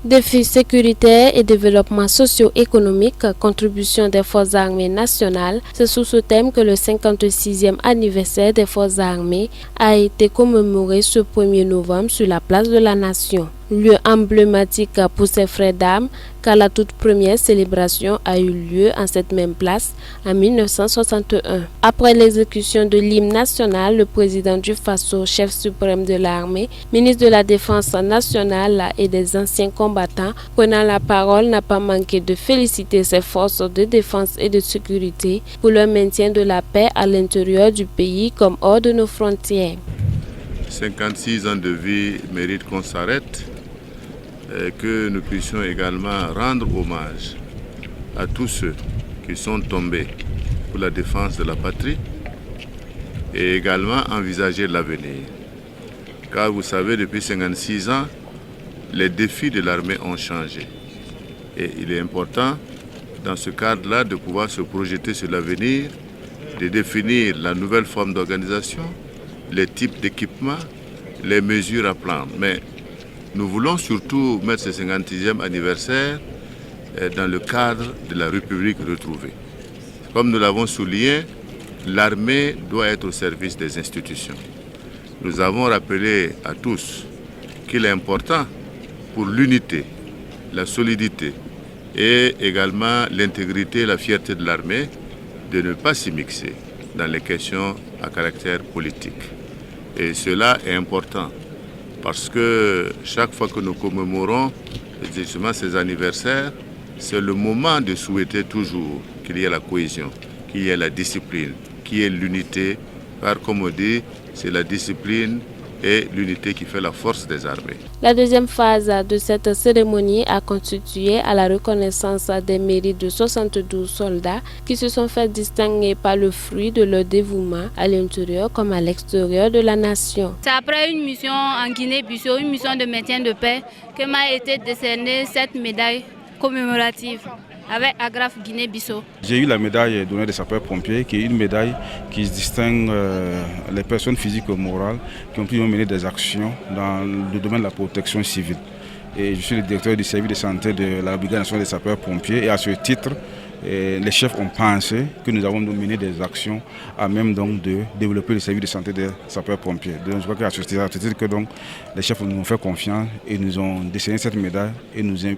Défis sécuritaires et développement socio-économique, contribution des forces armées nationales, c'est sous ce thème que le 56e anniversaire des forces armées a été commémoré ce 1er novembre sur la place de la Nation. Lieu emblématique pour ces frères d'armes, car la toute première célébration a eu lieu en cette même place en 1961. Après l'exécution de l'hymne national, le président du Faso, chef suprême de l'armée, ministre de la Défense nationale et des anciens combattants, prenant la parole, n'a pas manqué de féliciter ses forces de défense et de sécurité pour le maintien de la paix à l'intérieur du pays comme hors de nos frontières. 56 ans de vie méritent qu'on s'arrête et que nous puissions également rendre hommage à tous ceux qui sont tombés pour la défense de la patrie et également envisager l'avenir. Car vous savez, depuis 56 ans, les défis de l'armée ont changé. Et il est important, dans ce cadre-là, de pouvoir se projeter sur l'avenir, de définir la nouvelle forme d'organisation, les types d'équipements, les mesures à prendre. Mais nous voulons surtout mettre ce 56e anniversaire dans le cadre de la République retrouvée. Comme nous l'avons souligné, l'armée doit être au service des institutions. Nous avons rappelé à tous qu'il est important pour l'unité, la solidité et également l'intégrité et la fierté de l'armée de ne pas s'y mixer dans les questions à caractère politique. Et cela est important parce que chaque fois que nous commémorons justement ces anniversaires, c'est le moment de souhaiter toujours qu'il y ait la cohésion, qu'il y ait la discipline, qu'il y ait l'unité, car comme on dit, c'est la discipline et l'unité qui fait la force des armées. La deuxième phase de cette cérémonie a constitué à la reconnaissance des mérites de 72 soldats qui se sont fait distinguer par le fruit de leur dévouement à l'intérieur comme à l'extérieur de la nation. C'est après une mission en Guinée-Bissau, une mission de maintien de paix, que m'a été décernée cette médaille commémorative avec Agrafe Guinée-Bissau. J'ai eu la médaille d'honneur des sapeurs-pompiers, qui est une médaille qui distingue les personnes physiques et morales qui ont pu mener des actions dans le domaine de la protection civile. Et je suis le directeur du service de santé de la Brigade nationale des sapeurs-pompiers et à ce titre, les chefs ont pensé que nous avons mené des actions à même donc de développer le service de santé des sapeurs-pompiers. Donc je crois qu'à ce titre que donc les chefs nous ont fait confiance et nous ont décerné cette médaille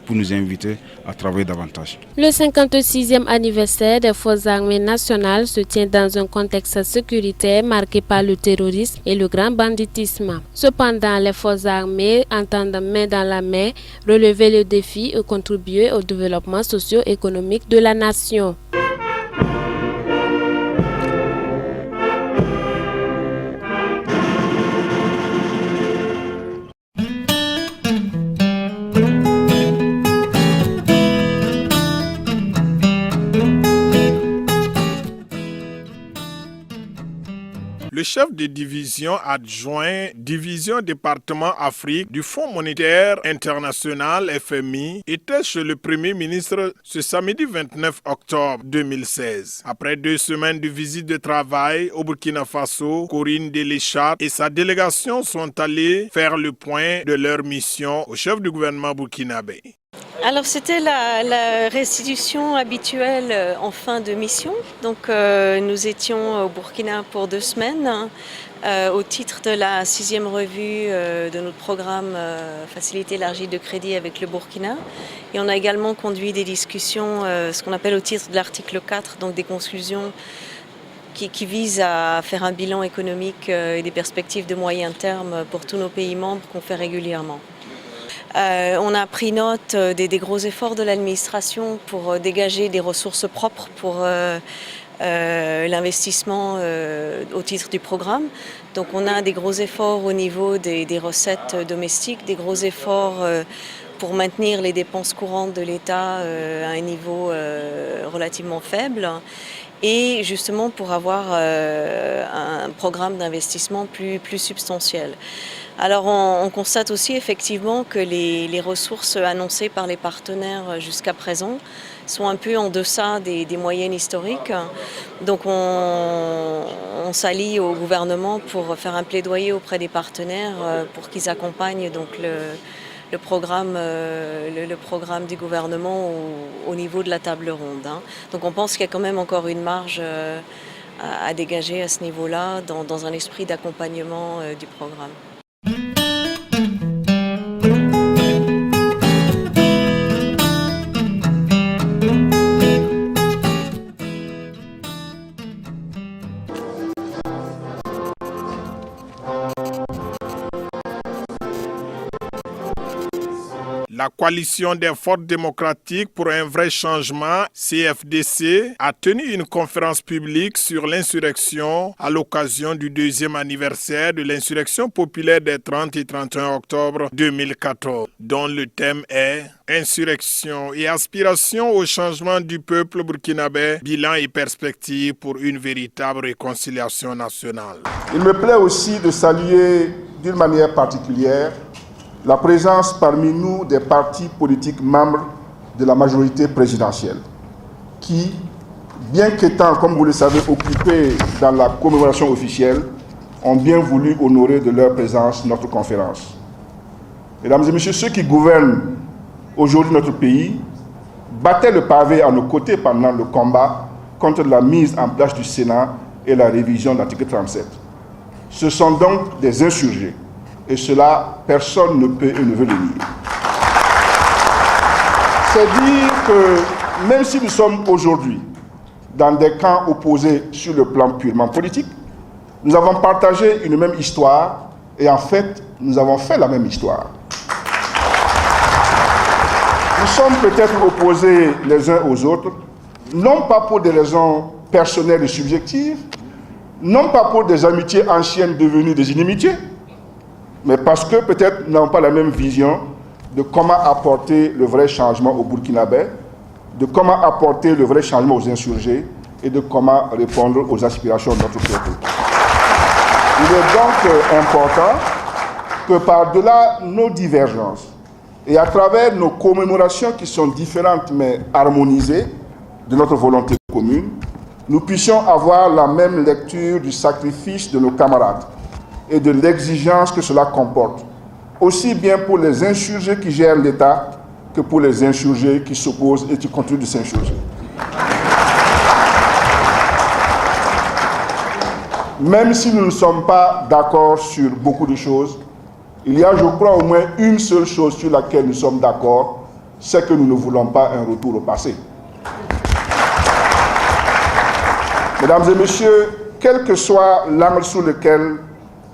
pour nous inviter à travailler davantage. Le 56e anniversaire des forces armées nationales se tient dans un contexte sécuritaire marqué par le terrorisme et le grand banditisme. Cependant, les forces armées entendent main dans la main relever le défi et contribuer au développement socio-économique de la nation. Le chef de division adjoint, division département Afrique du Fonds monétaire international FMI, était chez le Premier ministre ce samedi 29 octobre 2016. Après 2 semaines de visite de travail au Burkina Faso, Corinne Delechat et sa délégation sont allés faire le point de leur mission au chef du gouvernement burkinabé. Alors c'était la restitution habituelle en fin de mission. Donc nous étions au Burkina pour 2 semaines au titre de la 6e revue de notre programme Facilité élargie de crédit avec le Burkina. Et on a également conduit des discussions, ce qu'on appelle au titre de l'article 4, donc des conclusions qui vise à faire un bilan économique et des perspectives de moyen terme pour tous nos pays membres qu'on fait régulièrement. On a pris note des gros efforts de l'administration pour dégager des ressources propres pour l'investissement au titre du programme. Donc on a des gros efforts au niveau des recettes domestiques, des gros efforts pour maintenir les dépenses courantes de l'État à un niveau relativement faible et justement pour avoir un programme d'investissement plus substantiel. Alors on constate aussi effectivement que les ressources annoncées par les partenaires jusqu'à présent sont un peu en deçà des moyennes historiques. Donc on s'allie au gouvernement pour faire un plaidoyer auprès des partenaires pour qu'ils accompagnent donc le programme du gouvernement au niveau de la table ronde. Donc on pense qu'il y a quand même encore une marge à dégager à ce niveau-là dans un esprit d'accompagnement du programme. La coalition des forces démocratiques pour un vrai changement, CFDC, a tenu une conférence publique sur l'insurrection à l'occasion du 2e anniversaire de l'insurrection populaire des 30 et 31 octobre 2014, dont le thème est « Insurrection et aspiration au changement du peuple burkinabé, bilan et perspective pour une véritable réconciliation nationale ». Il me plaît aussi de saluer d'une manière particulière la présence parmi nous des partis politiques membres de la majorité présidentielle qui, bien qu'étant, comme vous le savez, occupés dans la commémoration officielle, ont bien voulu honorer de leur présence notre conférence. Mesdames et messieurs, ceux qui gouvernent aujourd'hui notre pays battaient le pavé à nos côtés pendant le combat contre la mise en place du Sénat et la révision de l'article 37. Ce sont donc des insurgés. Et cela, personne ne peut et ne veut le nier. C'est dire que même si nous sommes aujourd'hui dans des camps opposés sur le plan purement politique, nous avons partagé une même histoire et en fait, nous avons fait la même histoire. Nous sommes peut-être opposés les uns aux autres, non pas pour des raisons personnelles et subjectives, non pas pour des amitiés anciennes devenues des inimitiés, mais parce que peut-être nous n'avons pas la même vision de comment apporter le vrai changement au Burkinabé, de comment apporter le vrai changement aux insurgés et de comment répondre aux aspirations de notre peuple. Il est donc important que par-delà nos divergences et à travers nos commémorations qui sont différentes mais harmonisées de notre volonté commune, nous puissions avoir la même lecture du sacrifice de nos camarades et de l'exigence que cela comporte, aussi bien pour les insurgés qui gèrent l'État que pour les insurgés qui s'opposent et qui continuent de s'insurger. Même si nous ne sommes pas d'accord sur beaucoup de choses, il y a, je crois, au moins une seule chose sur laquelle nous sommes d'accord, c'est que nous ne voulons pas un retour au passé. Mesdames et messieurs, quel que soit l'angle sous lequel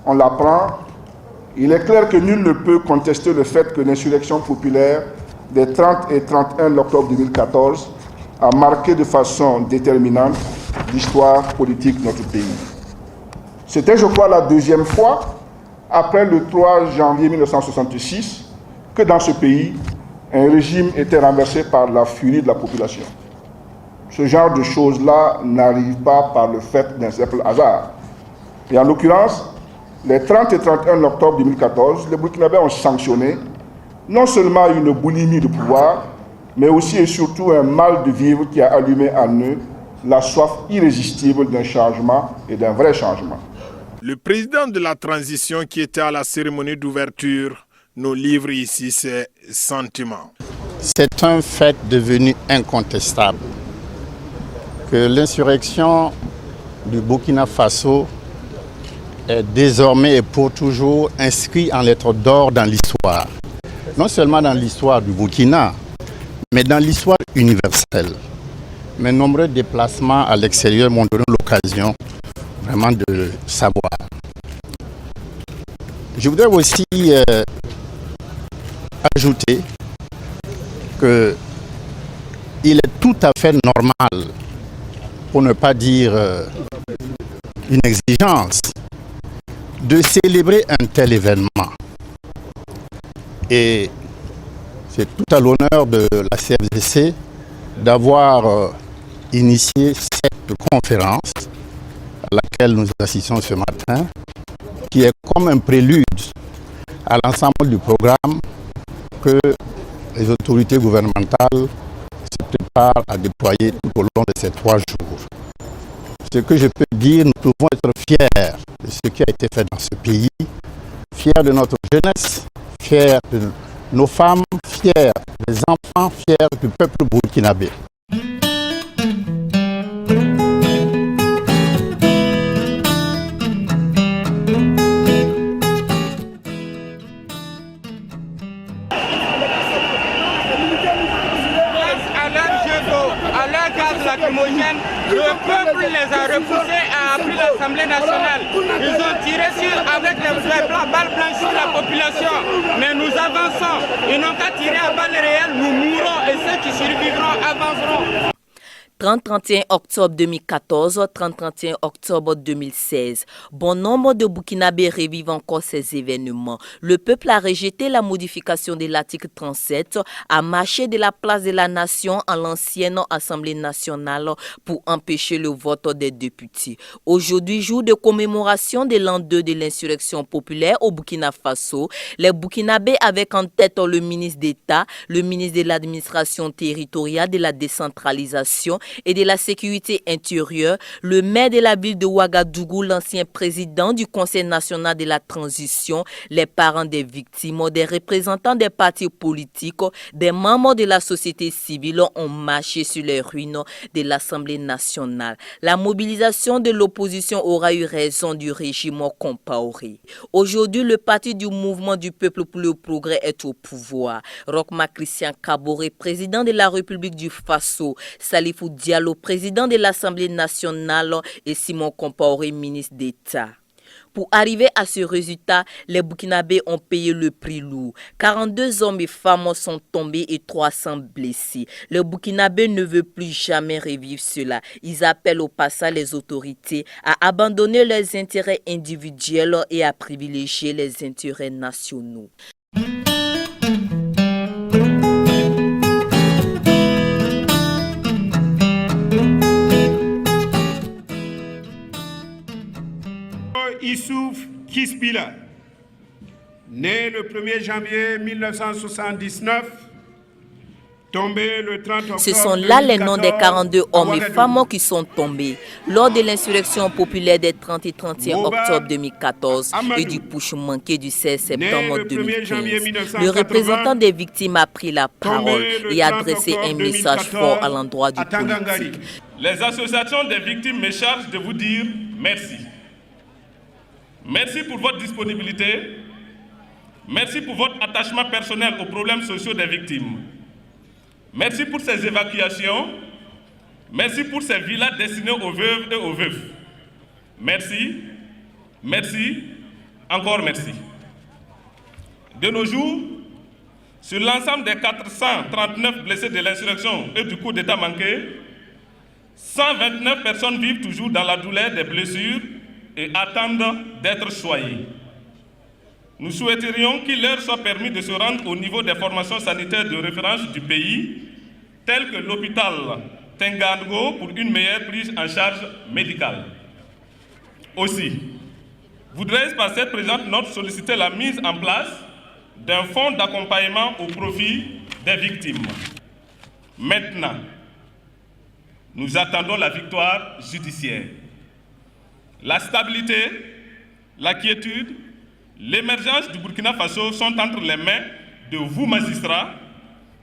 on l'apprend, il est clair que nul ne peut contester le fait que l'insurrection populaire des 30 et 31 octobre 2014 a marqué de façon déterminante l'histoire politique de notre pays. C'était, je crois, la deuxième fois, après le 3 janvier 1966, que dans ce pays, un régime était renversé par la furie de la population. Ce genre de choses-là n'arrive pas par le fait d'un simple hasard. Et en l'occurrence, les 30 et 31 octobre 2014, les Burkinabés ont sanctionné non seulement une boulimie de pouvoir, mais aussi et surtout un mal de vivre qui a allumé en eux la soif irrésistible d'un changement et d'un vrai changement. Le président de la transition qui était à la cérémonie d'ouverture nous livre ici ses sentiments. C'est un fait devenu incontestable que l'insurrection du Burkina Faso est désormais et pour toujours inscrit en lettres d'or dans l'histoire. Non seulement dans l'histoire du Burkina, mais dans l'histoire universelle. mes nombreux déplacements à l'extérieur m'ont donné l'occasion vraiment de savoir. Je voudrais aussi ajouter qu'il est tout à fait normal, pour ne pas dire une exigence, de célébrer un tel événement. Et c'est tout à l'honneur de la CFDC d'avoir initié cette conférence à laquelle nous assistons ce matin, qui est comme un prélude à l'ensemble du programme que les autorités gouvernementales se préparent à déployer tout au long de ces 3 jours. Ce que je peux dire, nous pouvons être fiers de ce qui a été fait dans ce pays, fiers de notre jeunesse, fiers de nos femmes, fiers des enfants, fiers du peuple burkinabé. Le peuple les a repoussés et a pris l'Assemblée nationale. Ils ont tiré avec des balles blanches sur la population. Mais nous avançons. Ils n'ont qu'à tirer à balles réelles. Nous mourrons et ceux qui survivront avanceront. 30-31 octobre 2014, 30-31 octobre 2016. Bon nombre de Burkinabés revivent encore ces événements. Le peuple a rejeté la modification de l'article 37, a marché de la place de la nation à l'ancienne Assemblée nationale pour empêcher le vote des députés. Aujourd'hui, jour de commémoration de l'an 2 de l'insurrection populaire au Burkina Faso, les Burkinabés avec en tête le ministre d'État, le ministre de l'administration territoriale, de la décentralisation et de la sécurité intérieure, le maire de la ville de Ouagadougou, l'ancien président du Conseil national de la transition, les parents des victimes, des représentants des partis politiques, des membres de la société civile ont marché sur les ruines de l'Assemblée nationale. La mobilisation de l'opposition aura eu raison du régime Compaoré. Aujourd'hui, le parti du mouvement du peuple pour le progrès est au pouvoir. Rochma Christian Kaboré, président de la République du Faso, Salifou Diallo, président de l'Assemblée nationale, et Simon Compaoré, ministre d'État. Pour arriver à ce résultat, les Burkinabés ont payé le prix lourd. 42 hommes et femmes sont tombés et 300 blessés. Le Burkinabé ne veut plus jamais revivre cela. Ils appellent au passage les autorités à abandonner leurs intérêts individuels et à privilégier les intérêts nationaux. Issouf Kispila, né le 1er janvier 1979, tombé le 30 octobre. Ce sont là les noms des 42 hommes et femmes qui sont tombés lors de l'insurrection populaire des 30 et 31 octobre 2014 et du putsch manqué du 16 septembre 2015. Le représentant des victimes a pris la parole et a adressé un message fort à l'endroit du politique. Les associations des victimes me chargent de vous dire merci. Merci pour votre disponibilité. Merci pour votre attachement personnel aux problèmes sociaux des victimes. Merci pour ces évacuations. Merci pour ces villas destinées aux veuves et aux veufs. Merci, merci, encore merci. De nos jours, sur l'ensemble des 439 blessés de l'insurrection et du coup d'État manqué, 129 personnes vivent toujours dans la douleur des blessures et attendent d'être soignés. Nous souhaiterions qu'il leur soit permis de se rendre au niveau des formations sanitaires de référence du pays, telles que l'hôpital Tengango, pour une meilleure prise en charge médicale. Aussi, voudrais-je par cette présente note solliciter la mise en place d'un fonds d'accompagnement au profit des victimes. Maintenant, nous attendons la victoire judiciaire. La stabilité, la quiétude, l'émergence du Burkina Faso sont entre les mains de vous, magistrats,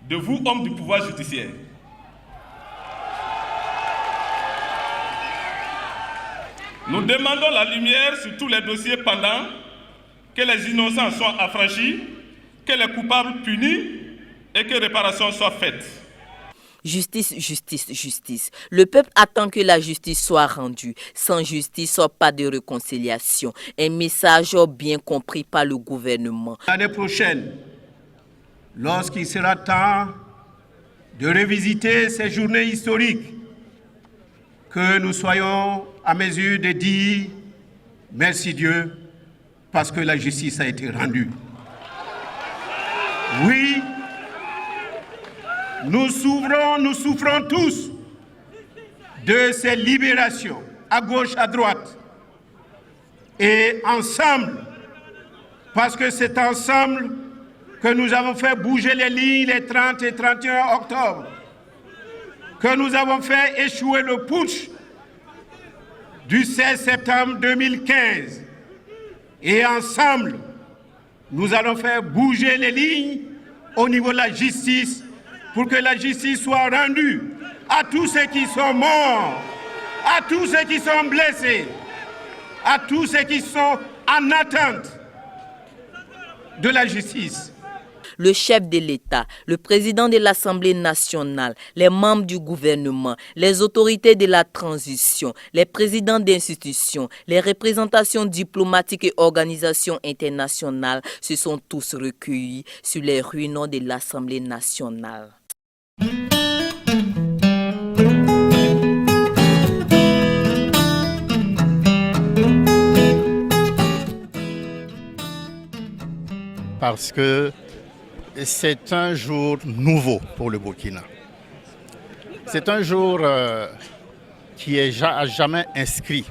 de vous, hommes du pouvoir judiciaire. Nous demandons la lumière sur tous les dossiers pendants, que les innocents soient affranchis, que les coupables punis et que réparation soit faite. Justice, justice, justice. Le peuple attend que la justice soit rendue. Sans justice, pas de réconciliation. Un message bien compris par le gouvernement. L'année prochaine, lorsqu'il sera temps de revisiter ces journées historiques, que nous soyons à mesure de dire merci Dieu parce que la justice a été rendue. Oui, nous souffrons tous de ces libérations, à gauche, à droite. Et ensemble, parce que c'est ensemble que nous avons fait bouger les lignes les 30 et 31 octobre, que nous avons fait échouer le putsch du 16 septembre 2015. Et ensemble, nous allons faire bouger les lignes au niveau de la justice pour que la justice soit rendue à tous ceux qui sont morts, à tous ceux qui sont blessés, à tous ceux qui sont en attente de la justice. Le chef de l'État, le président de l'Assemblée nationale, les membres du gouvernement, les autorités de la transition, les présidents d'institutions, les représentations diplomatiques et organisations internationales se sont tous recueillis sur les ruines de l'Assemblée nationale. Parce que c'est un jour nouveau pour le Burkina. C'est un jour qui est à jamais inscrit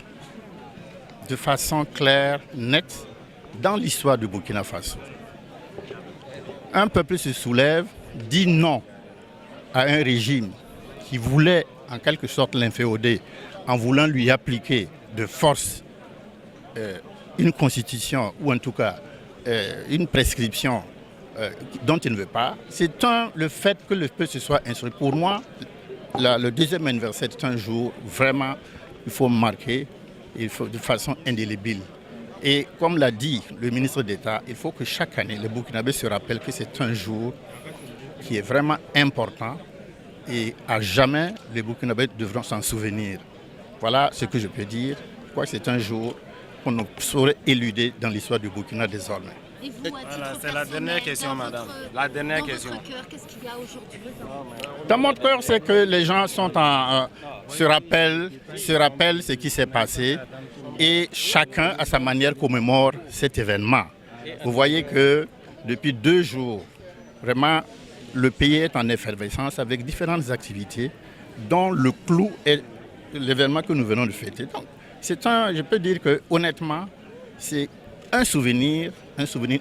de façon claire, nette, dans l'histoire du Burkina Faso. Un peuple se soulève, dit non à un régime qui voulait en quelque sorte l'inféoder en voulant lui appliquer de force une constitution ou en tout cas une prescription dont il ne veut pas. C'est le fait que le peuple se soit instruit. Pour moi, le deuxième anniversaire est un jour vraiment, il faut marquer de façon indélébile. Et comme l'a dit le ministre d'État, il faut que chaque année, les Burkinabés se rappellent que c'est un jour qui est vraiment important et à jamais, les Burkinabés devront s'en souvenir. Voilà ce que je peux dire. Je crois que c'est un jour qu'on ne saurait éluder dans l'histoire du Burkina désormais. Et vous, voilà, c'est la dernière question, madame. La dernière question. Dans votre cœur, qu'est-ce qu'il y a aujourd'hui? Dans mon cœur, c'est que les gens se rappellent ce qui s'est passé et chacun, à sa manière, commémore cet événement. Vous voyez que depuis 2 jours, vraiment, le pays est en effervescence avec différentes activités dont le clou est l'événement que nous venons de fêter. Donc, je peux dire que honnêtement, c'est un souvenir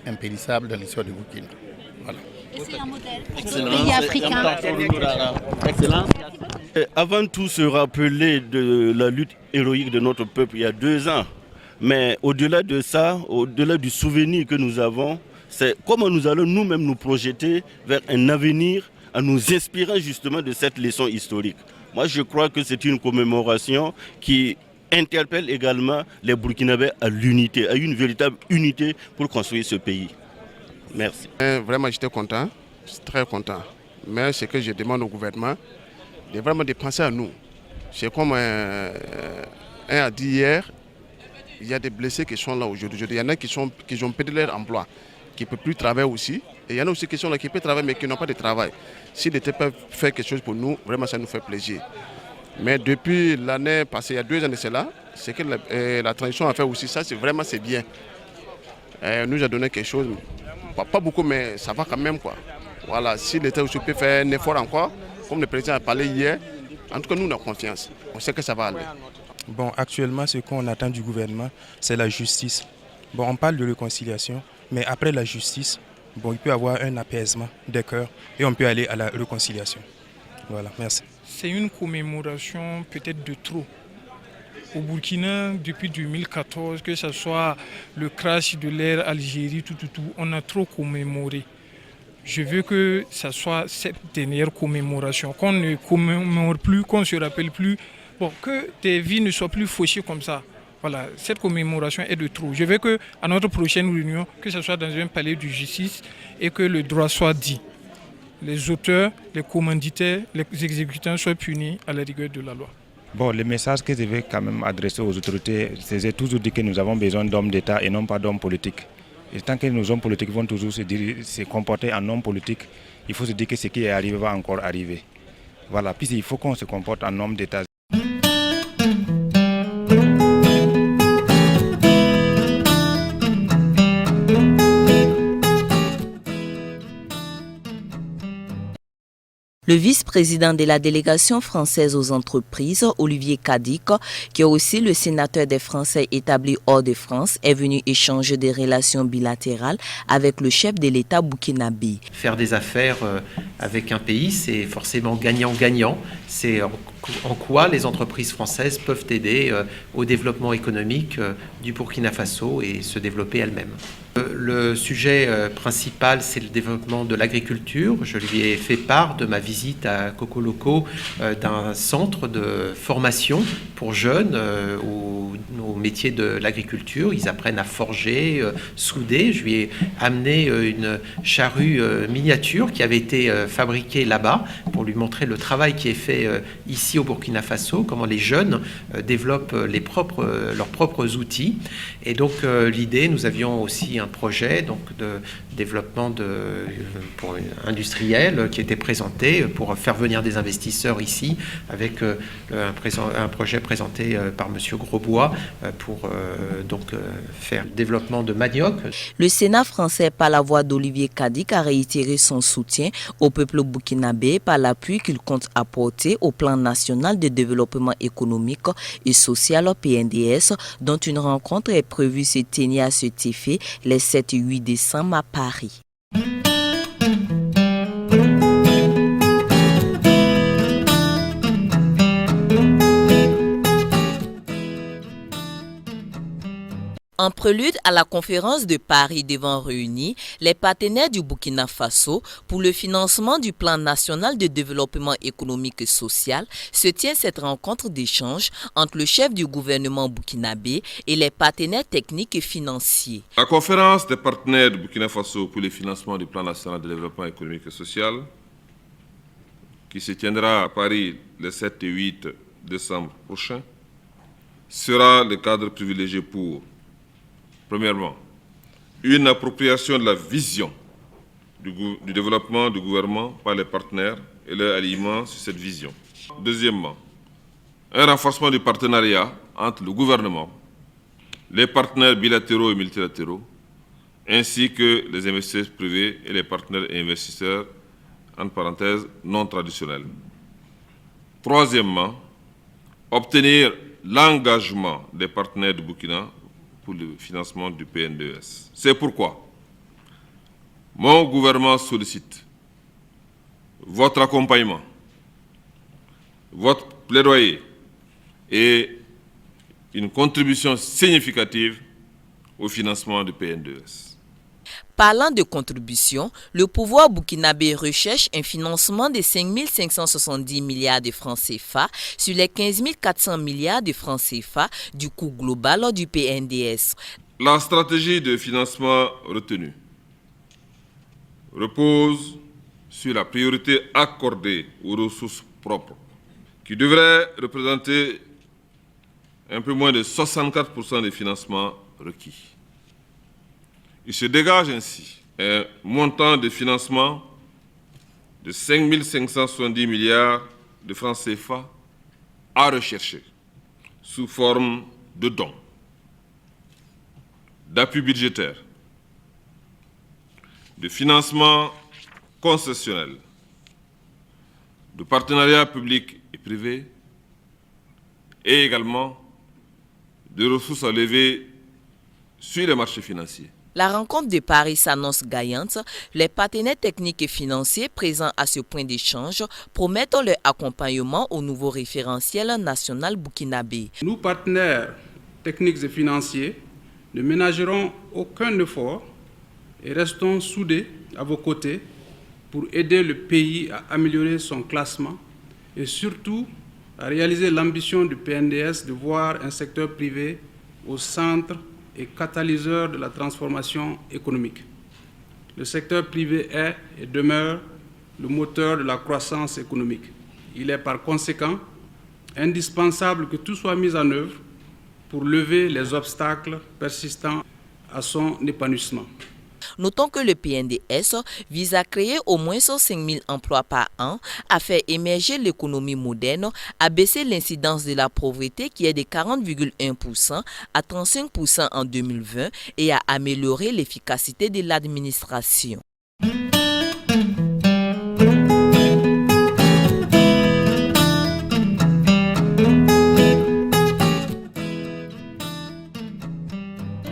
impérissable dans l'histoire du Burkina. Voilà. Et c'est un modèle pour le pays africain. Excellent. Avant tout, se rappeler de la lutte héroïque de notre peuple il y a 2 ans. Mais au-delà de ça, au-delà du souvenir que nous avons, c'est comment nous allons nous-mêmes nous projeter vers un avenir en nous inspirant justement de cette leçon historique. Moi, je crois que c'est une commémoration qui interpelle également les Burkinabés à l'unité, à une véritable unité pour construire ce pays. Merci. Vraiment, j'étais content, très content. Mais ce que je demande au gouvernement, c'est vraiment de penser à nous. C'est comme un a dit hier, il y a des blessés qui sont là aujourd'hui. Il y en a qui ont perdu leur emploi, qui ne peuvent plus travailler aussi. Et il y en a aussi qui sont là, qui peuvent travailler mais qui n'ont pas de travail. S'ils peuvent faire quelque chose pour nous, vraiment ça nous fait plaisir. Mais depuis l'année passée, il y a 2 ans de cela, c'est que la transition a fait aussi ça, c'est bien. Nous a donné quelque chose, pas beaucoup, mais ça va quand même, quoi. Voilà, si l'État aussi peut faire un effort encore, comme le président a parlé hier, en tout cas nous on a confiance, on sait que ça va aller. Bon, actuellement ce qu'on attend du gouvernement, c'est la justice. Bon, on parle de réconciliation, mais après la justice, bon, il peut y avoir un apaisement des cœurs et on peut aller à la réconciliation. Voilà, merci. C'est une commémoration peut-être de trop. Au Burkina, depuis 2014, que ce soit le crash de l'ère Algérie, tout, on a trop commémoré. Je veux que ce soit cette dernière commémoration, qu'on ne commémore plus, qu'on ne se rappelle plus, bon, que des vies ne soient plus fauchées comme ça. Voilà, cette commémoration est de trop. Je veux qu'à notre prochaine réunion, que ce soit dans un palais de justice et que le droit soit dit. les auteurs, les commanditaires, les exécutants soient punis à la rigueur de la loi. Bon, le message que je vais quand même adresser aux autorités, c'est toujours dit que nous avons besoin d'hommes d'État et non pas d'hommes politiques. Et tant que nos hommes politiques vont toujours se comporter en hommes politiques, il faut se dire que ce qui est arrivé va encore arriver. Voilà, puis il faut qu'on se comporte en homme d'État. Le vice-président de la délégation française aux entreprises, Olivier Cadic, qui est aussi le sénateur des Français établis hors de France, est venu échanger des relations bilatérales avec le chef de l'État burkinabé. Faire des affaires avec un pays, c'est forcément gagnant-gagnant. C'est en quoi les entreprises françaises peuvent aider au développement économique du Burkina Faso et se développer elles-mêmes. Le sujet principal, c'est le développement de l'agriculture. Je lui ai fait part de ma visite à Kokoloko, d'un centre de formation pour jeunes au métier de l'agriculture. Ils apprennent à forger, souder. Je lui ai amené une charrue miniature qui avait été fabriquée là-bas pour lui montrer le travail qui est fait ici au Burkina Faso, comment les jeunes développent leurs propres outils. Et donc l'idée, nous avions aussi un projet donc, de développement industriel qui était présenté pour faire venir des investisseurs ici avec un projet présenté par M. Grosbois pour faire le développement de manioc. Le Sénat français, par la voix d'Olivier Cadic, a réitéré son soutien au peuple burkinabé par l'appui qu'il compte apporter au plan national de développement économique et social PNDS, dont une rencontre est prévue se tenir à cet effet les 7 et 8 décembre à Paris. En prélude à la conférence de Paris devant réunir les partenaires du Burkina Faso pour le financement du plan national de développement économique et social, se tient cette rencontre d'échange entre le chef du gouvernement burkinabé et les partenaires techniques et financiers. La conférence des partenaires du Burkina Faso pour le financement du plan national de développement économique et social, qui se tiendra à Paris les 7 et 8 décembre prochain, sera le cadre privilégié pour premièrement, une appropriation de la vision du développement du gouvernement par les partenaires et leur alignement sur cette vision. Deuxièmement, un renforcement du partenariat entre le gouvernement, les partenaires bilatéraux et multilatéraux, ainsi que les investisseurs privés et les partenaires et investisseurs, entre parenthèses, non traditionnels. Troisièmement, obtenir l'engagement des partenaires du Burkina pour le financement du PNDS. C'est pourquoi mon gouvernement sollicite votre accompagnement, votre plaidoyer et une contribution significative au financement du PNDS. Parlant de contribution, le pouvoir burkinabé recherche un financement de 5 570 milliards de francs CFA sur les 15 400 milliards de francs CFA du coût global du PNDS. La stratégie de financement retenue repose sur la priorité accordée aux ressources propres, qui devrait représenter un peu moins de 64% des financements requis. Il se dégage ainsi un montant de financement de 5 570 milliards de francs CFA à rechercher sous forme de dons, d'appui budgétaire, de financement concessionnel, de partenariat public et privé et également de ressources à lever sur les marchés financiers. La rencontre de Paris s'annonce gagnante. Les partenaires techniques et financiers présents à ce point d'échange promettent leur accompagnement au nouveau référentiel national burkinabé. Nous, partenaires techniques et financiers, ne ménagerons aucun effort et restons soudés à vos côtés pour aider le pays à améliorer son classement et surtout à réaliser l'ambition du PNDS de voir un secteur privé au centre et catalyseur de la transformation économique. Le secteur privé est et demeure le moteur de la croissance économique. Il est par conséquent indispensable que tout soit mis en œuvre pour lever les obstacles persistants à son épanouissement. Notons que le PNDS vise à créer au moins 5 000 emplois par an, à faire émerger l'économie moderne, à baisser l'incidence de la pauvreté qui est de 40,1% à 35% en 2020 et à améliorer l'efficacité de l'administration.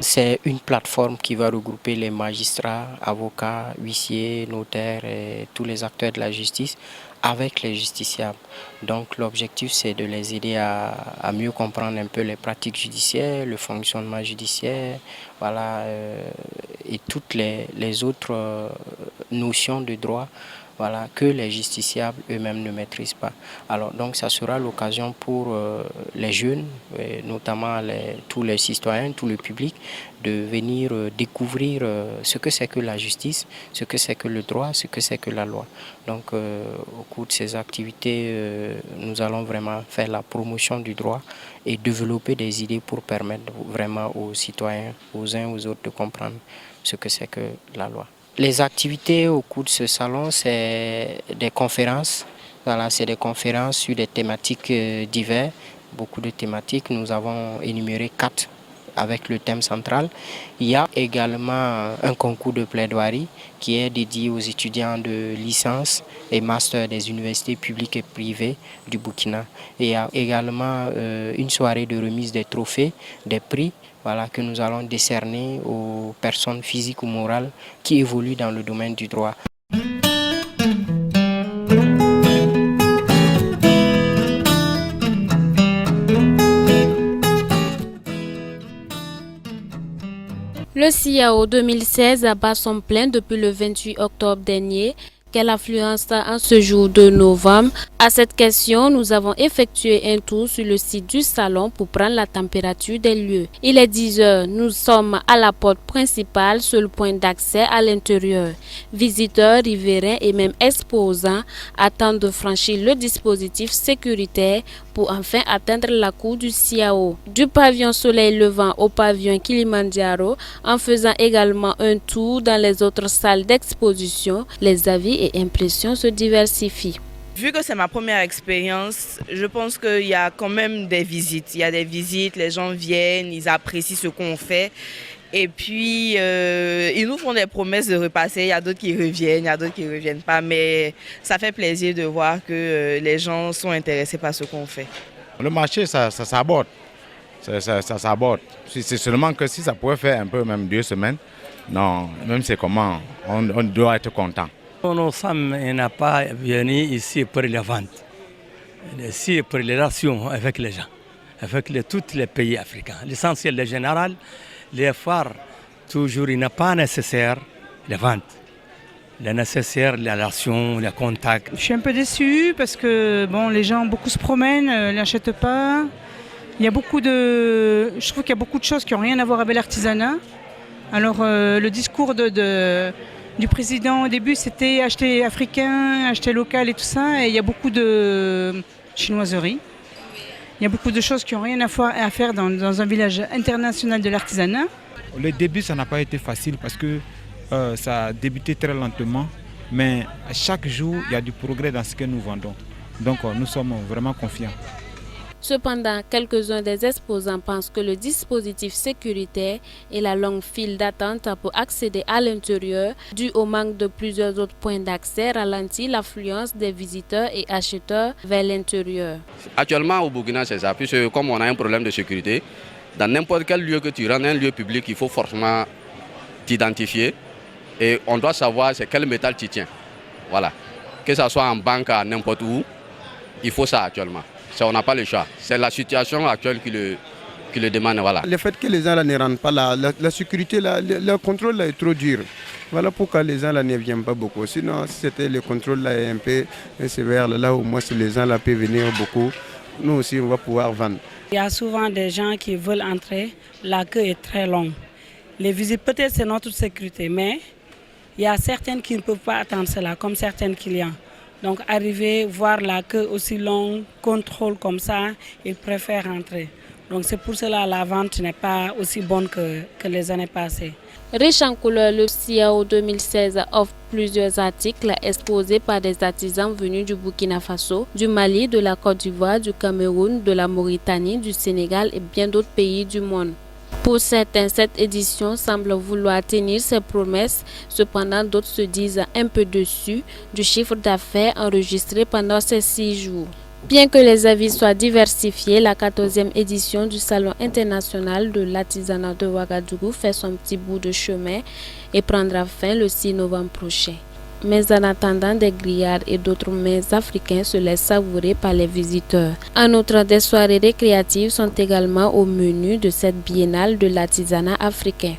C'est une plateforme qui va regrouper les magistrats, avocats, huissiers, notaires et tous les acteurs de la justice avec les justiciables. Donc l'objectif c'est de les aider à mieux comprendre un peu les pratiques judiciaires, le fonctionnement judiciaire, voilà, et toutes les autres notions de droit, voilà, que les justiciables eux-mêmes ne maîtrisent pas. Alors donc ça sera l'occasion pour les jeunes, notamment tous les citoyens, tout le public, de venir découvrir ce que c'est que la justice, ce que c'est que le droit, ce que c'est que la loi. Donc au cours de ces activités, nous allons vraiment faire la promotion du droit et développer des idées pour permettre vraiment aux citoyens, aux uns aux autres de comprendre ce que c'est que la loi. Les activités au cours de ce salon, c'est des conférences. Voilà, c'est des conférences sur des thématiques diverses, beaucoup de thématiques. Nous avons énuméré 4 avec le thème central. Il y a également un concours de plaidoirie qui est dédié aux étudiants de licence et master des universités publiques et privées du Burkina. Et il y a également une soirée de remise des trophées, des prix, voilà, que nous allons décerner aux personnes physiques ou morales qui évoluent dans le domaine du droit. Le CIAO 2016 abat son plein depuis le 28 octobre dernier. Quelle affluence en ce jour de novembre? À cette question, nous avons effectué un tour sur le site du salon pour prendre la température des lieux. Il est 10 heures, nous sommes à la porte principale, seul point d'accès à l'intérieur. Visiteurs, riverains et même exposants attendent de franchir le dispositif sécuritaire pour enfin atteindre la cour du CIAO. Du pavillon Soleil Levant au pavillon Kilimandjaro, en faisant également un tour dans les autres salles d'exposition, les avis et impressions se diversifient. Vu que c'est ma première expérience, je pense qu'il y a quand même des visites. Il y a des visites, les gens viennent, ils apprécient ce qu'on fait. Et puis, ils nous font des promesses de repasser. Il y a d'autres qui reviennent, il y a d'autres qui ne reviennent pas. Mais ça fait plaisir de voir que les gens sont intéressés par ce qu'on fait. Le marché, ça s'aborde. Ça s'aborde. C'est seulement que si ça pouvait faire un peu, même 2 semaines, non, même c'est comment, on doit être content. Nous sommes n'a pas venu ici pour les ventes, ici pour les relations avec les gens, avec tous les pays africains. L'essentiel, le général, les phares, toujours, il n'est pas nécessaire les ventes. Les nécessaires, les relations, les contacts. Je suis un peu déçue parce que bon, les gens beaucoup se promènent, n'achètent pas. Il y a je trouve qu'il y a beaucoup de choses qui n'ont rien à voir avec l'artisanat. Alors le discours du président au début, c'était acheter africain, acheter local et tout ça. Et il y a beaucoup de chinoiseries. Il y a beaucoup de choses qui n'ont rien à faire dans un village international de l'artisanat. Le début, ça n'a pas été facile parce que ça a débuté très lentement. Mais à chaque jour, il y a du progrès dans ce que nous vendons. Donc nous sommes vraiment confiants. Cependant, quelques-uns des exposants pensent que le dispositif sécuritaire et la longue file d'attente pour accéder à l'intérieur, dû au manque de plusieurs autres points d'accès, ralentit l'affluence des visiteurs et acheteurs vers l'intérieur. Actuellement au Burkina, c'est ça, puisque comme on a un problème de sécurité, dans n'importe quel lieu que tu rentres, un lieu public, il faut forcément t'identifier et on doit savoir c'est quel métal tu tiens. Voilà. Que ce soit en banque, à n'importe où, il faut ça actuellement. Ça, on n'a pas le choix. C'est la situation actuelle qui le demande. Voilà. Le fait que les gens là ne rentrent pas là, la sécurité, là, le contrôle là est trop dur. Voilà pourquoi les gens là ne viennent pas beaucoup. Sinon, si c'était le contrôle là est un peu sévère, là au moins les gens là peuvent venir beaucoup. Nous aussi, on va pouvoir vendre. Il y a souvent des gens qui veulent entrer, la queue est très longue. Les visites, peut-être c'est notre sécurité, mais Il y a certaines qui ne peuvent pas attendre cela, comme certains clients. Donc arriver, voir la queue aussi longue, contrôle comme ça, ils préfèrent rentrer. Donc c'est pour cela que la vente n'est pas aussi bonne que les années passées. Riche en couleurs, le CIAO 2016 offre plusieurs articles exposés par des artisans venus du Burkina Faso, du Mali, de la Côte d'Ivoire, du Cameroun, de la Mauritanie, du Sénégal et bien d'autres pays du monde. Pour certains, cette édition semble vouloir tenir ses promesses, cependant d'autres se disent un peu déçus du chiffre d'affaires enregistré pendant ces 6 jours. Bien que les avis soient diversifiés, la 14e édition du Salon international de l'artisanat de Ouagadougou fait son petit bout de chemin et prendra fin le 6 novembre prochain. Mais en attendant, des grillades et d'autres mets africains se laissent savourer par les visiteurs. En outre, des soirées récréatives sont également au menu de cette biennale de l'artisanat africain.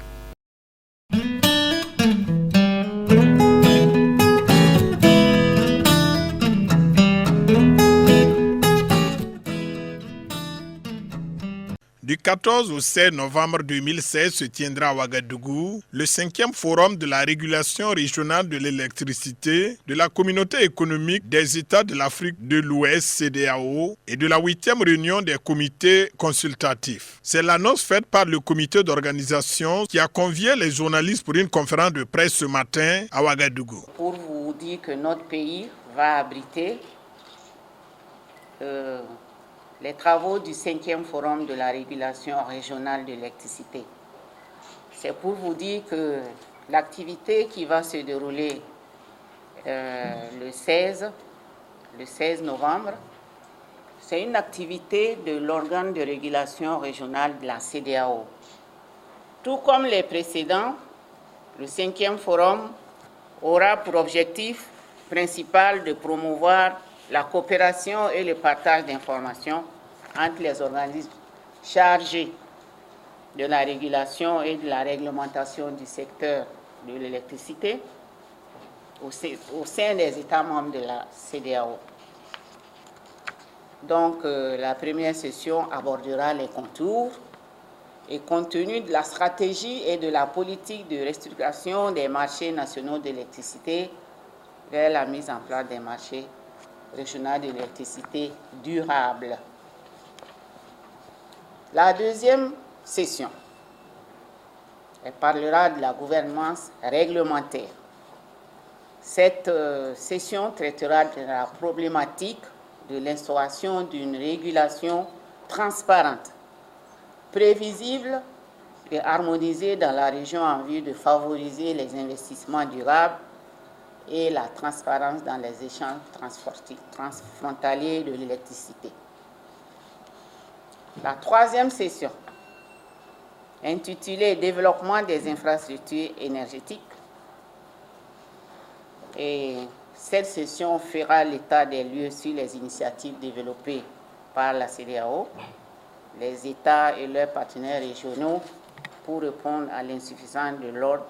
Du 14 au 16 novembre 2016 se tiendra à Ouagadougou le 5e forum de la régulation régionale de l'électricité de la communauté économique des États de l'Afrique de l'Ouest CEDEAO et de la 8e réunion des comités consultatifs. C'est l'annonce faite par le comité d'organisation qui a convié les journalistes pour une conférence de presse ce matin à Ouagadougou. Pour vous dire que notre pays va abriter les travaux du 5e forum de la régulation régionale de l'électricité. C'est pour vous dire que l'activité qui va se dérouler le 16 novembre, c'est une activité de l'organe de régulation régionale de la CEDEAO. Tout comme les précédents, le 5e forum aura pour objectif principal de promouvoir la coopération et le partage d'informations entre les organismes chargés de la régulation et de la réglementation du secteur de l'électricité au sein des États membres de la CEDEAO. Donc, la première session abordera les contours et contenu de la stratégie et de la politique de restructuration des marchés nationaux d'électricité vers la mise en place des marchés régional de l'électricité durable. La deuxième session, elle parlera de la gouvernance réglementaire. Cette session traitera de la problématique de l'instauration d'une régulation transparente, prévisible et harmonisée dans la région en vue de favoriser les investissements durables et la transparence dans les échanges transfrontaliers de l'électricité. La troisième session, intitulée « Développement des infrastructures énergétiques », et cette session fera l'état des lieux sur les initiatives développées par la CEDEAO, les États et leurs partenaires régionaux pour répondre à l'insuffisance de l'ordre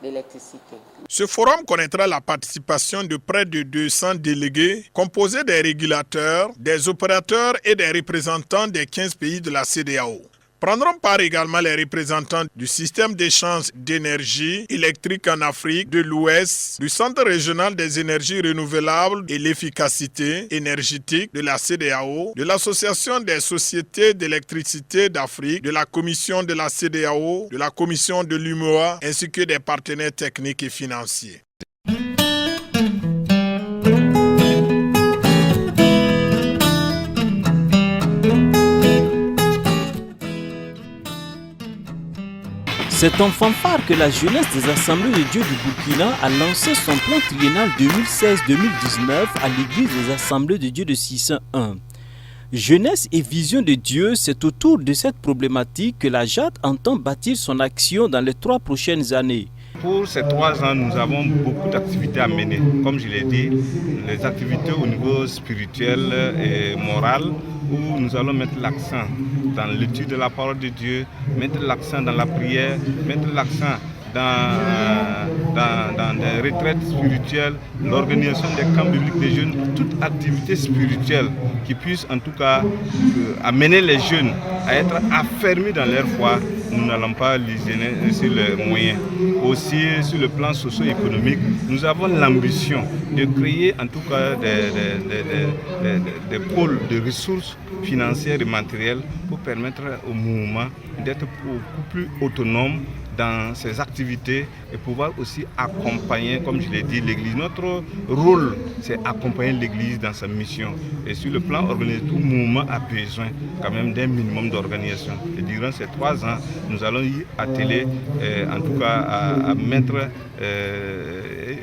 d'électricité. Ce forum connaîtra la participation de près de 200 délégués composés des régulateurs, des opérateurs et des représentants des 15 pays de la CEDEAO. Prendront part également les représentants du système d'échange d'énergie électrique en Afrique de l'Ouest, du Centre régional des énergies renouvelables et l'efficacité énergétique de la CEDEAO, de l'Association des sociétés d'électricité d'Afrique, de la Commission de la CEDEAO, de la Commission de l'UMOA, ainsi que des partenaires techniques et financiers. C'est en fanfare que la jeunesse des Assemblées de Dieu du Burkina a lancé son plan triennal 2016-2019 à l'église des Assemblées de Dieu de Sissin 1. Jeunesse et vision de Dieu, c'est autour de cette problématique que la JAD entend bâtir son action dans les 3 prochaines années. Pour ces 3 ans, nous avons beaucoup d'activités à mener. Comme je l'ai dit, les activités au niveau spirituel et moral, où nous allons mettre l'accent dans l'étude de la parole de Dieu, mettre l'accent dans la prière, mettre l'accent dans des retraites spirituelles, l'organisation des camps bibliques des jeunes, toute activité spirituelle qui puisse en tout cas amener les jeunes à être affermis dans leur foi nous n'allons pas lésiner sur les moyens. Aussi, sur le plan socio-économique, nous avons l'ambition de créer en tout cas des pôles de ressources financières et matérielles pour permettre au mouvement d'être beaucoup plus autonome dans ses activités et pouvoir aussi accompagner, comme je l'ai dit, l'Église. Notre rôle, c'est accompagner l'Église dans sa mission. Et sur le plan organisé, tout mouvement a besoin quand même d'un minimum d'organisation. Et durant ces 3 ans, nous allons y atteler, en tout cas, à mettre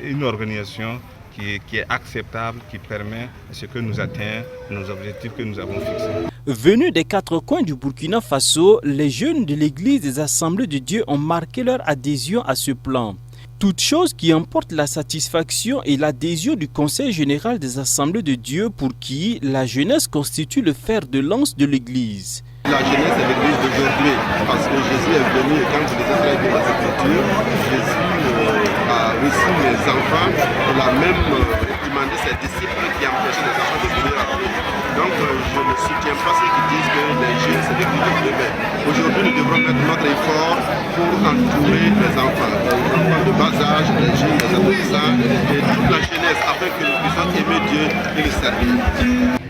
une organisation qui est acceptable, qui permet ce que nous atteignons, nos objectifs que nous avons fixés. Venus des 4 coins du Burkina Faso, les jeunes de l'Église des Assemblées de Dieu ont marqué leur adhésion à ce plan. Toute chose qui emporte la satisfaction et l'adhésion du Conseil général des Assemblées de Dieu pour qui la jeunesse constitue le fer de lance de l'Église. La jeunesse est l'Église d'aujourd'hui parce que Jésus est venu et quand vous lisez très bien les Écritures, Jésus a reçu les enfants pour la même demander ses disciples qui empêchaient les enfants de venir à lui. Donc je ne soutiens pas ceux qui disent que les jeunes c'est l'Église de demain. Aujourd'hui nous devrons mettre notre effort pour entourer les enfants de bas âge, les jeunes, les adolescents et toute la jeunesse afin que nous puissions aimer Dieu et le servir.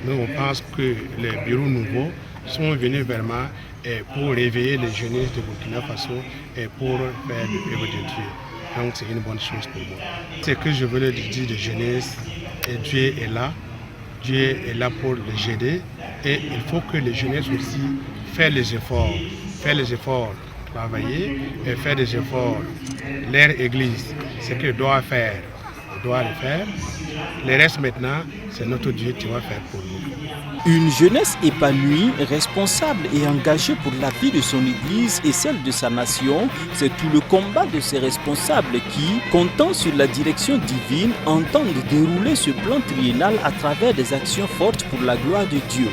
Nous on pense que les bureaux nouveaux sont venus vraiment pour réveiller les jeunesses de Burkina Faso et pour faire l'œuvre de Dieu. Donc c'est une bonne chose pour moi. C'est que je voulais dire de jeunesse, et Dieu est là. Dieu est là pour les aider et il faut que les jeunesses aussi fassent les efforts, travailler et faire des efforts. Leur église, ce qu'ils doivent faire, ils doivent le faire. Le reste maintenant, c'est notre Dieu qui va faire pour nous. Une jeunesse épanouie, responsable et engagée pour la vie de son Église et celle de sa nation, c'est tout le combat de ces responsables qui, comptant sur la direction divine, entendent dérouler ce plan triennal à travers des actions fortes pour la gloire de Dieu.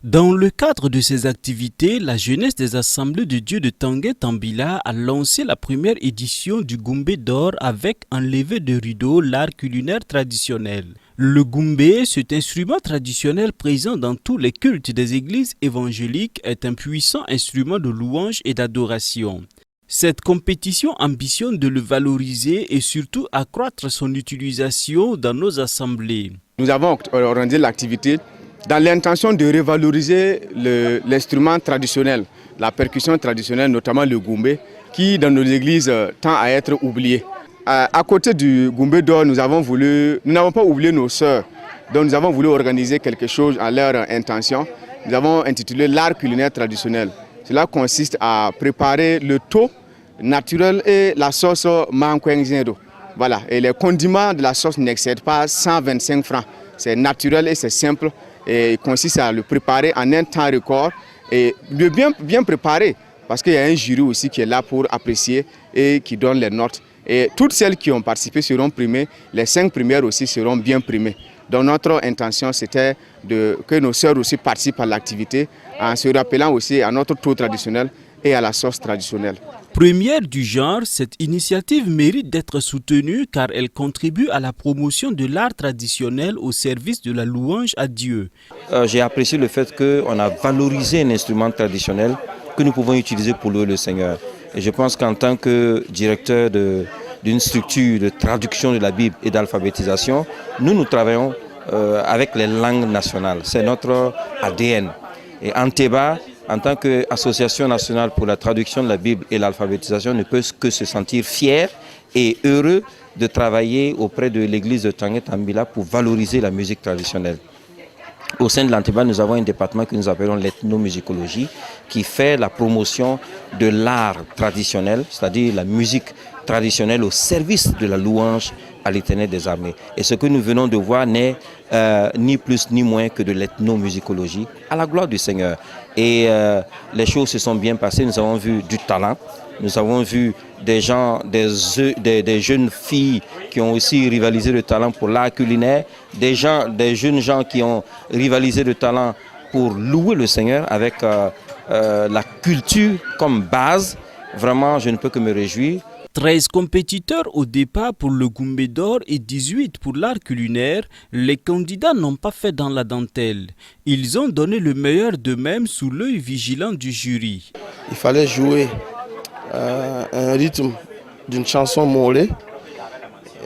Dans le cadre de ces activités, la jeunesse des Assemblées de Dieu de Tangué Tambila a lancé la première édition du Goumbé d'or avec un lever de rideau, l'art culinaire traditionnel. Le goumbé, cet instrument traditionnel présent dans tous les cultes des églises évangéliques, est un puissant instrument de louange et d'adoration. Cette compétition ambitionne de le valoriser et surtout accroître son utilisation dans nos assemblées. Nous avons organisé l'activité dans l'intention de revaloriser l'instrument traditionnel, la percussion traditionnelle, notamment le goumbé, qui dans nos églises tend à être oublié. À côté du goumbé d'or, nous n'avons pas oublié nos sœurs, donc nous avons voulu organiser quelque chose à leur intention. Nous avons intitulé l'art culinaire traditionnel. Cela consiste à préparer le thau naturel et la sauce mankwengzero. Voilà, et les condiments de la sauce n'excèdent pas 125 francs. C'est naturel et c'est simple. Et il consiste à le préparer en un temps record et le bien préparer parce qu'il y a un jury aussi qui est là pour apprécier et qui donne les notes. Et toutes celles qui ont participé seront primées, les 5 premières aussi seront bien primées. Donc notre intention c'était que nos sœurs aussi participent à l'activité en se rappelant aussi à notre tour traditionnel et à la sauce traditionnelle. Première du genre, cette initiative mérite d'être soutenue car elle contribue à la promotion de l'art traditionnel au service de la louange à Dieu. J'ai apprécié le fait qu'on a valorisé un instrument traditionnel que nous pouvons utiliser pour louer le Seigneur. Et je pense qu'en tant que directeur d'une structure de traduction de la Bible et d'alphabétisation, nous travaillons avec les langues nationales. C'est notre ADN. Et Anteba, en tant qu'association nationale pour la traduction de la Bible et l'alphabétisation, ne peut que se sentir fier et heureux de travailler auprès de l'église de Tangué Tambila pour valoriser la musique traditionnelle. Au sein de l'Anteba, nous avons un département que nous appelons l'ethnomusicologie qui fait la promotion de l'art traditionnel, c'est-à-dire la musique traditionnelle au service de la louange à l'Éternel des armées. Et ce que nous venons de voir n'est ni plus ni moins que de l'ethnomusicologie à la gloire du Seigneur. Et les choses se sont bien passées, nous avons vu du talent, nous avons vu des gens, des jeunes filles qui ont aussi rivalisé de talent pour l'art culinaire, des jeunes gens qui ont rivalisé de talent pour louer le Seigneur avec la culture comme base. Vraiment, je ne peux que me réjouir. 13 compétiteurs au départ pour le Goumbé d'or et 18 pour l'art culinaire, les candidats n'ont pas fait dans la dentelle. Ils ont donné le meilleur d'eux-mêmes sous l'œil vigilant du jury. Il fallait jouer un rythme d'une chanson molée,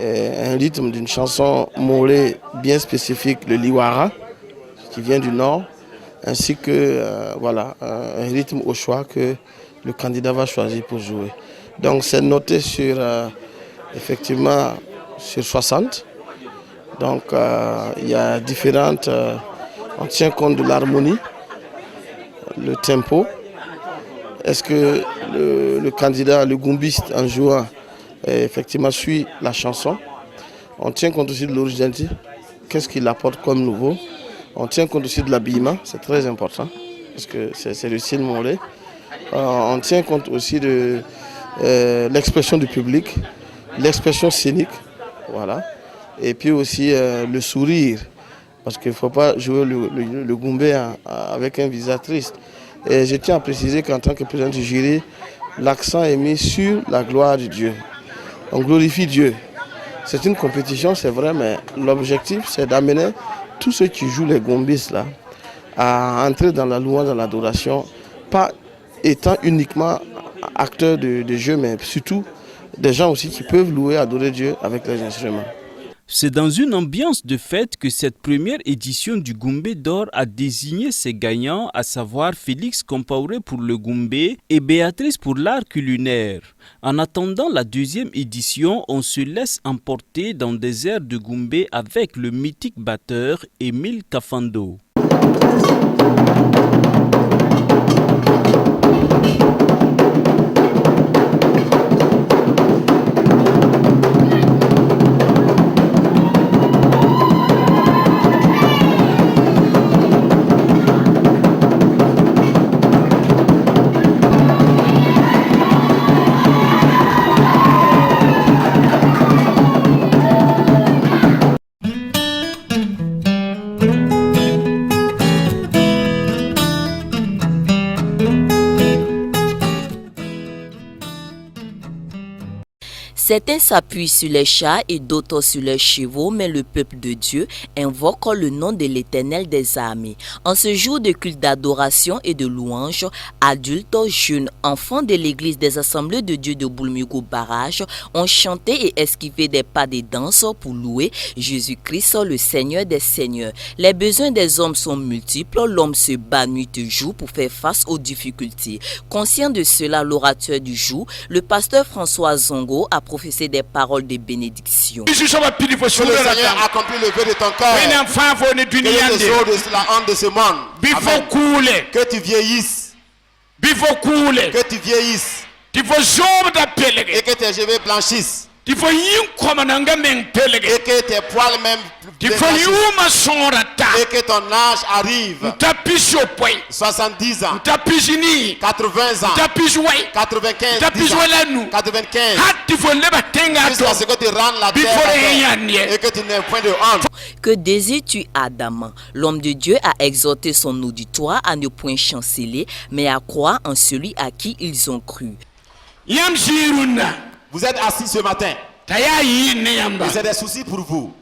un rythme d'une chanson molée bien spécifique, le liwara, qui vient du nord, ainsi que un rythme au choix que le candidat va choisir pour jouer. Donc c'est noté sur, effectivement, sur 60. Donc il y a différentes... on tient compte de l'harmonie, le tempo. Est-ce que le candidat, le goombiste en jouant, effectivement suit la chanson? On tient compte aussi de l'originalité. Qu'est-ce qu'il apporte comme nouveau? On tient compte aussi de l'habillement, c'est très important, parce que c'est le style mollet. On tient compte aussi de l'expression du public, l'expression scénique, voilà. Et puis aussi le sourire, parce qu'il ne faut pas jouer le Goumbé avec un visage triste. Et je tiens à préciser qu'en tant que président du jury, l'accent est mis sur la gloire de Dieu. On glorifie Dieu. C'est une compétition, c'est vrai, mais l'objectif, c'est d'amener tous ceux qui jouent les goombistes là à entrer dans la louange, dans l'adoration, pas étant uniquement acteurs de jeu, mais surtout des gens aussi qui peuvent louer, adorer Dieu avec les instruments. C'est dans une ambiance de fête que cette première édition du Goumbé d'or a désigné ses gagnants, à savoir Félix Compaoré pour le Goumbé et Béatrice pour l'art culinaire. En attendant la deuxième édition, on se laisse emporter dans des airs de Goumbé avec le mythique batteur Émile Kafando. Certains s'appuient sur les chats et d'autres sur les chevaux, mais le peuple de Dieu invoque le nom de l'Éternel des armées. En ce jour de culte d'adoration et de louange, adultes, jeunes, enfants de l'église des Assemblées de Dieu de Boulmigo Barrage ont chanté et esquivé des pas de danse pour louer Jésus-Christ, le Seigneur des Seigneurs. Les besoins des hommes sont multiples, l'homme se bat nuit et jour pour faire face aux difficultés. Conscient de cela, l'orateur du jour, le pasteur François Zongo, a prophétisé des paroles de bénédiction. Que le Seigneur accomplit le vœu de ton cœur. Que les eaux de la honte de ce monde. Amen. Que tu vieillisses. Que tu vieillisses. Et que tes cheveux blanchississent. Et que tes poils même et que ton âge arrive. 70 ans, 80 ans, 95 jusqu'à ce que tu rendes la terre et que tu n'aies point de honte. Que désires-tu, Adam? L'homme de Dieu a exhorté son auditoire à ne point chanceler, mais à croire en celui à qui ils ont cru. Vous êtes assis ce matin. J'ai des soucis pour vous.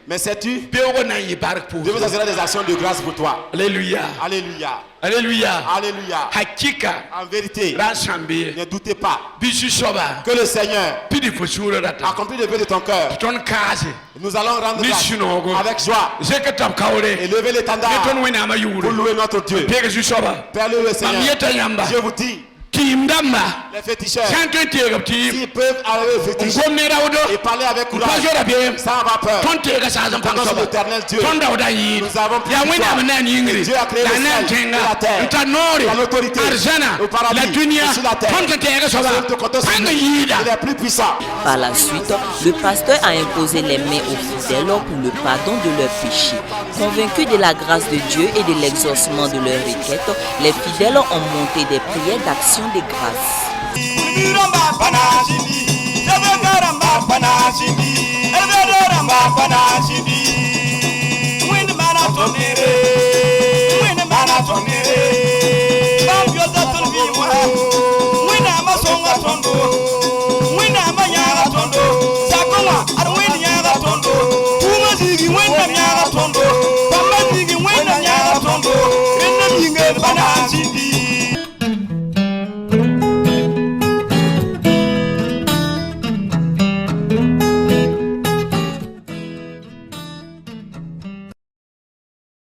Mais sais-tu, Dieu vous assurera des actions de grâce pour toi. Alléluia. Alléluia. Alléluia. Alléluia. En vérité, ne doutez pas que le Seigneur accomplit le vœu de ton cœur. Nous allons rendre grâce avec joie et lever l'étendard pour louer notre Dieu. Père le Seigneur, je vous dis, les féticheurs, s'ils peuvent arriver aux fétiches et parler avec courage, sans avoir peur, nous sommes l'éternel Dieu. Nous avons pris victoire. Dieu a créé le ciel et la terre, la l'autorité, au paradis et sur la terre. Il est plus puissant. Par la suite, le pasteur a imposé les mains aux fidèles pour le pardon de leurs péchés. Convaincus de la grâce de Dieu et de l'exaucement de leurs requêtes, les fidèles ont monté des prières d'action de grâce.